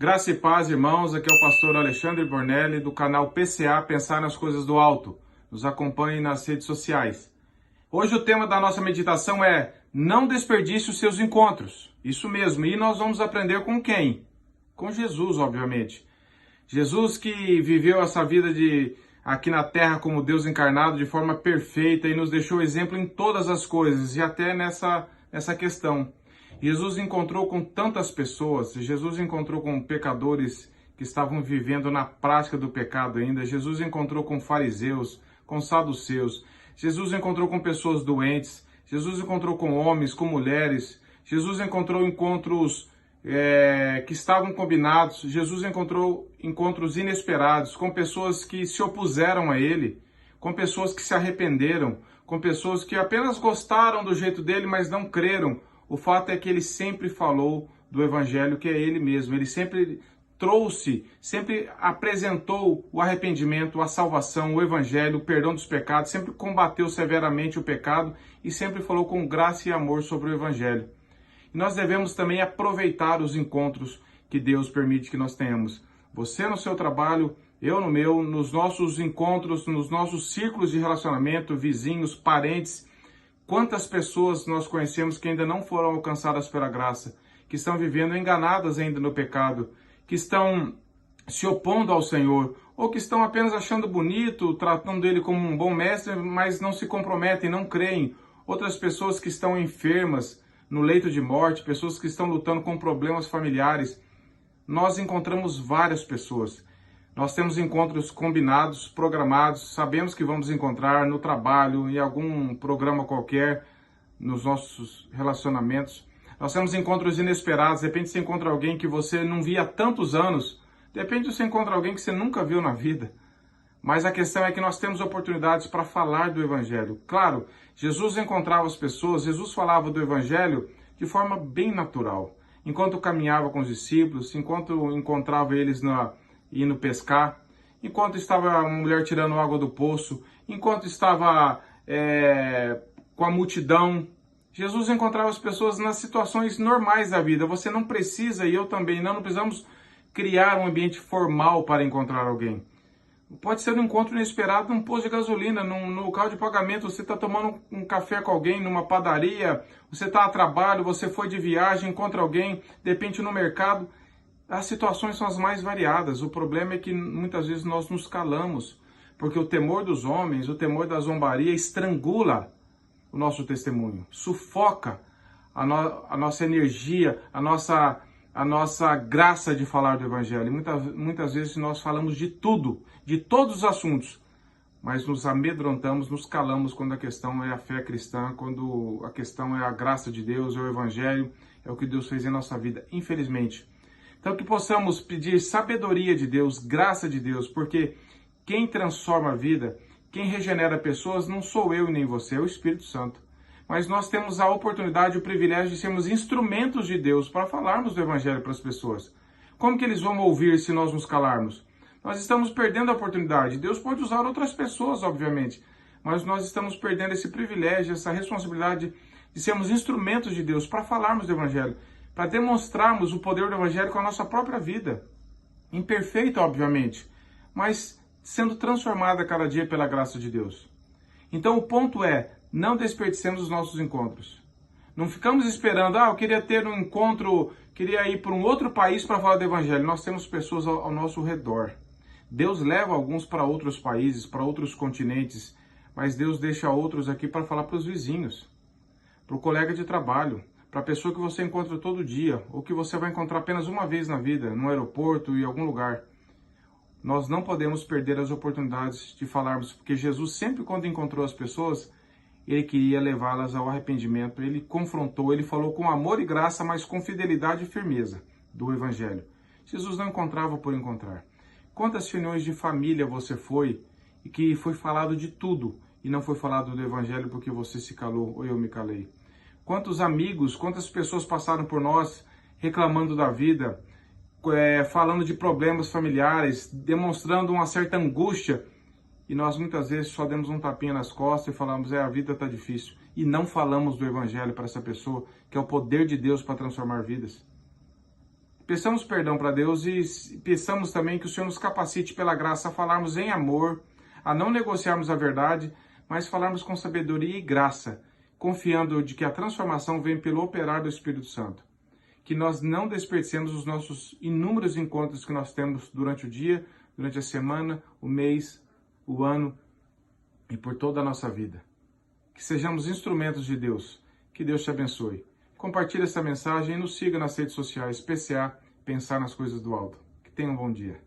Graça e paz, irmãos. Aqui é o pastor Alexandre Bornelli, do canal PCA Pensar nas Coisas do Alto. Nos acompanhe nas redes sociais. Hoje o tema da nossa meditação é não desperdice os seus encontros. Isso mesmo, e nós vamos aprender com quem? Com Jesus, obviamente. Jesus que viveu essa vida aqui na Terra como Deus encarnado de forma perfeita e nos deixou exemplo em todas as coisas e até nessa questão. Jesus encontrou com tantas pessoas, Jesus encontrou com pecadores que estavam vivendo na prática do pecado ainda, Jesus encontrou com fariseus, com saduceus, Jesus encontrou com pessoas doentes, Jesus encontrou com homens, com mulheres, Jesus encontrou encontros que estavam combinados, Jesus encontrou encontros inesperados, com pessoas que se opuseram a ele, com pessoas que se arrependeram, com pessoas que apenas gostaram do jeito dele, mas não creram. O fato é que ele sempre falou do Evangelho, que é ele mesmo. Ele sempre trouxe, sempre apresentou o arrependimento, a salvação, o Evangelho, o perdão dos pecados, sempre combateu severamente o pecado e sempre falou com graça e amor sobre o Evangelho. E nós devemos também aproveitar os encontros que Deus permite que nós tenhamos. Você no seu trabalho, eu no meu, nos nossos encontros, nos nossos círculos de relacionamento, vizinhos, parentes. Quantas pessoas nós conhecemos que ainda não foram alcançadas pela graça, que estão vivendo enganadas ainda no pecado, que estão se opondo ao Senhor, ou que estão apenas achando bonito, tratando ele como um bom mestre, mas não se comprometem, não creem. Outras pessoas que estão enfermas, no leito de morte, pessoas que estão lutando com problemas familiares. Nós encontramos várias pessoas. Nós temos encontros combinados, programados, sabemos que vamos encontrar no trabalho, em algum programa qualquer, nos nossos relacionamentos. Nós temos encontros inesperados, de repente você encontra alguém que você não via há tantos anos, de repente você encontra alguém que você nunca viu na vida. Mas a questão é que nós temos oportunidades para falar do Evangelho. Claro, Jesus encontrava as pessoas, Jesus falava do Evangelho de forma bem natural. Enquanto caminhava com os discípulos, enquanto encontrava eles indo pescar, enquanto estava uma mulher tirando água do poço, enquanto estava com a multidão. Jesus encontrava as pessoas nas situações normais da vida. Você não precisa, e eu também não precisamos criar um ambiente formal para encontrar alguém. Pode ser um encontro inesperado num posto de gasolina, num local de pagamento, você está tomando um café com alguém, numa padaria, você está a trabalho, você foi de viagem, encontra alguém, de repente no mercado. As situações são as mais variadas. O problema é que muitas vezes nós nos calamos, porque o temor dos homens, o temor da zombaria estrangula o nosso testemunho, sufoca a nossa energia, a nossa graça de falar do Evangelho. Muitas vezes nós falamos de tudo, de todos os assuntos, mas nos amedrontamos, nos calamos quando a questão é a fé cristã, quando a questão é a graça de Deus, é o Evangelho, é o que Deus fez em nossa vida, infelizmente. Então que possamos pedir sabedoria de Deus, graça de Deus, porque quem transforma a vida, quem regenera pessoas, não sou eu e nem você, é o Espírito Santo. Mas nós temos a oportunidade, o privilégio de sermos instrumentos de Deus para falarmos do Evangelho para as pessoas. Como que eles vão ouvir se nós nos calarmos? Nós estamos perdendo a oportunidade. Deus pode usar outras pessoas, obviamente, mas nós estamos perdendo esse privilégio, essa responsabilidade de sermos instrumentos de Deus para falarmos do Evangelho, para demonstrarmos o poder do Evangelho com a nossa própria vida. Imperfeita, obviamente, mas sendo transformada cada dia pela graça de Deus. Então o ponto é, não desperdicemos os nossos encontros. Não ficamos esperando, eu queria ter um encontro, queria ir para um outro país para falar do Evangelho. Nós temos pessoas ao nosso redor. Deus leva alguns para outros países, para outros continentes, mas Deus deixa outros aqui para falar para os vizinhos, para o colega de trabalho, para a pessoa que você encontra todo dia, ou que você vai encontrar apenas uma vez na vida, no aeroporto, em algum lugar. Nós não podemos perder as oportunidades de falarmos, porque Jesus sempre quando encontrou as pessoas, ele queria levá-las ao arrependimento, ele confrontou, ele falou com amor e graça, mas com fidelidade e firmeza do Evangelho. Jesus não encontrava por encontrar. Quantas reuniões de família você foi e que foi falado de tudo e não foi falado do Evangelho porque você se calou ou eu me calei? Quantos amigos, quantas pessoas passaram por nós reclamando da vida, falando de problemas familiares, demonstrando uma certa angústia, e nós muitas vezes só demos um tapinha nas costas e falamos, a vida está difícil, e não falamos do Evangelho para essa pessoa, que é o poder de Deus para transformar vidas. Peçamos perdão para Deus e peçamos também que o Senhor nos capacite pela graça a falarmos em amor, a não negociarmos a verdade, mas falarmos com sabedoria e graça, confiando de que a transformação vem pelo operar do Espírito Santo. Que nós não desperdicemos os nossos inúmeros encontros que nós temos durante o dia, durante a semana, o mês, o ano e por toda a nossa vida. Que sejamos instrumentos de Deus. Que Deus te abençoe. Compartilhe essa mensagem e nos siga nas redes sociais, PCA, Pensar nas Coisas do Alto. Que tenha um bom dia.